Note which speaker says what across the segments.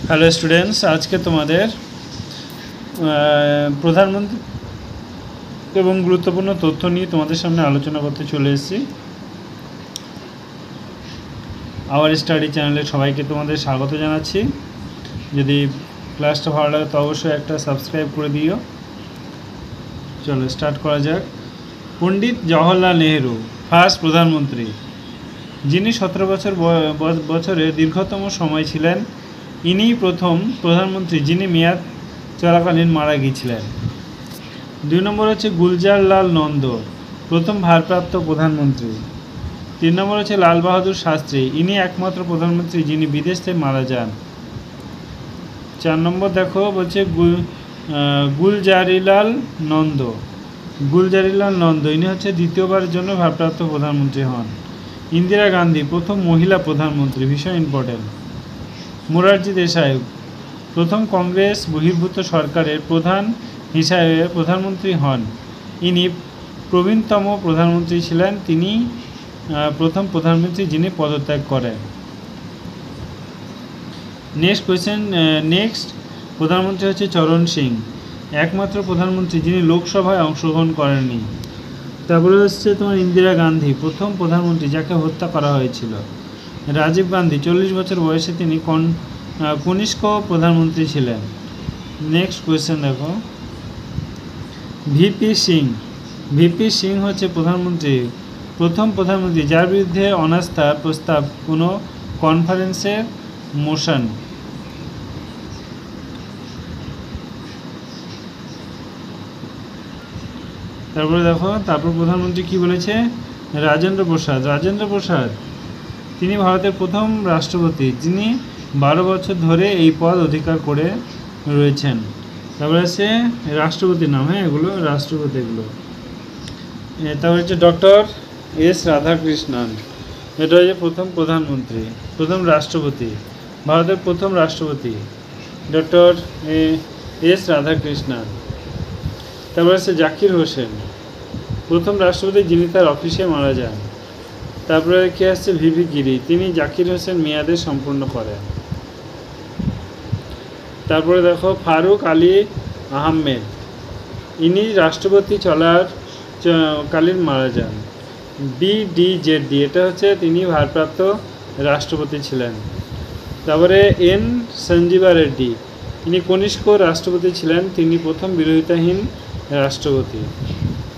Speaker 1: Hello students, আজকে তোমাদের প্রধানমন্ত্রী এবং গুরুত্বপূর্ণ তথ্য নিয়ে তোমাদের সামনে আলোচনা করতে চলে এসেছি। আওয়ার স্টাডি চ্যানেলে সবাইকে তোমাদের স্বাগত জানাচ্ছি। যদি ক্লাসটা ভালো লাগে তো অবশ্যই একটা সাবস্ক্রাইব করে দিও। চলো স্টার্ট করা যাক। পণ্ডিত জওহরলাল নেহেরু ফার্স্ট প্রধানমন্ত্রী, যিনি 17 বছরের দীর্ঘতম সময় ছিলেন। ইনিই প্রথম প্রধানমন্ত্রী যিনি মেয়াদ চলাকালীন মারা গিয়েছিলেন। 2 নম্বর হচ্ছে গুলজারলাল নন্দ, প্রথম ভারপ্রাপ্ত প্রধানমন্ত্রী। 3 নম্বর হচ্ছে লাল বাহাদুর শাস্ত্রী, ইনি একমাত্র প্রধানমন্ত্রী যিনি বিদেশ থেকে মারা যান। 4 নম্বর দেখো বলছে গুলজারিলাল নন্দ, ইনি হচ্ছে দ্বিতীয়বারের জন্য ভারপ্রাপ্ত প্রধানমন্ত্রী হন। ইন্দিরা গান্ধী প্রথম মহিলা প্রধানমন্ত্রী, ভীষণ ইম্পর্টেন্ট। মোরারজি দেশাই প্রথম কংগ্রেস বহির্ভূত সরকারের প্রধান হিসাবে প্রধানমন্ত্রী হন। ইনি প্রবীণতম প্রধানমন্ত্রী ছিলেন। তিনি প্রথম প্রধানমন্ত্রী যিনি পদত্যাগ করেন। নেক্সট প্রধানমন্ত্রী হচ্ছে চরণ সিং, একমাত্র প্রধানমন্ত্রী যিনি লোকসভায় অংশগ্রহণ করেননি। তারপরে হচ্ছে তোমার ইন্দিরা গান্ধী, প্রথম প্রধানমন্ত্রী যাকে হত্যা করা হয়েছিল। রাজীব গান্ধী 40 বছর বয়সে তিনি কনিষ্ঠ প্রধানমন্ত্রী ছিলেন। নেক্সট কোয়েশ্চেন দেখো, ভিপি সিং হচ্ছে প্রথম প্রধানমন্ত্রী যার বিরুদ্ধে অনাস্থা প্রস্তাব কোনো কনফারেন্সের মোশন। তারপর প্রধানমন্ত্রী কি বলেছে? রাজেন্দ্র প্রসাদ তিনি ভারতের প্রথম রাষ্ট্রপতি যিনি 12 বছর ধরে এই পদ অধিকার করে রয়েছেন। তারপরে আছে রাষ্ট্রপতির নাম, এগুলো রাষ্ট্রপতি এগুলো। তারপরে হচ্ছে ডক্টর এস রাধাকৃষ্ণন, এটা হচ্ছে প্রথম রাষ্ট্রপতি, ভারতের প্রথম রাষ্ট্রপতি ডক্টর এস রাধাকৃষ্ণন। তারপরে আছে জাকির হোসেন, প্রথম রাষ্ট্রপতি যিনি তার অফিসে মারা যান। তারপরে কে আসছে? ভিভি গিরি, তিনি জাকির হোসেন মেয়াদে সম্পূর্ণ করেন। তারপরে দেখো ফারুক আলী আহমেদ, ইনি রাষ্ট্রপতি কালীন মারা যান। BDJD, এটা হচ্ছে তিনি ভারপ্রাপ্ত রাষ্ট্রপতি ছিলেন। তারপরে এন সঞ্জীবা রেড্ডি, ইনি কনিষ্ঠ রাষ্ট্রপতি ছিলেন, তিনি প্রথম বিরোধিতাহীন রাষ্ট্রপতি।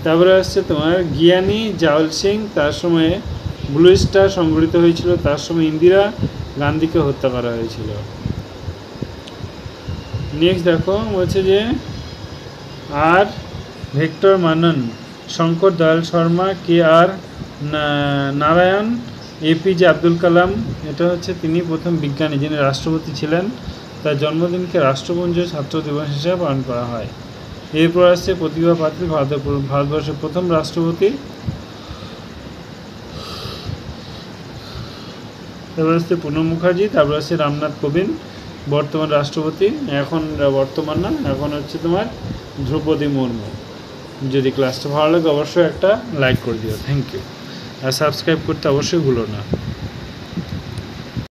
Speaker 1: তারপরে আসছে তোমার জ্ঞানী জাওয়াল সিং, তার সময়ে ব্লু স্টার সংগঠিত হয়েছিল, তার সময় ইন্দিরা গান্ধীকে হত্যা করা হয়েছিল। নেক্সট দেখো বলছে যে আর Victor মানন, Shankar Dayal Sharma, KR Narayan, APJ Abdul Kalam, এটা হচ্ছে তিনি প্রথম বিজ্ঞানী যিনি রাষ্ট্রপতি ছিলেন। তার জন্মদিনকে রাষ্ট্রপুঞ্জ ছাত্র দিবস হিসেবে পালন করা হয়। এরপর আসছে প্রতিভা পাত্রী, ভারতবর্ষের প্রথম রাষ্ট্রপতি। তারপর আসছে প্রণব মুখার্জি, তারপর আসছে রামনাথ কোবিন্দ, বর্তমান রাষ্ট্রপতি। এখন বর্তমান না, এখন হচ্ছে তোমার দ্রৌপদী মুর্মু। যদি ক্লাসটা ভালো লাগে অবশ্যই একটা লাইক করে দিও। Thank you. আর সাবস্ক্রাইব করতে অবশ্যই ভুলো না।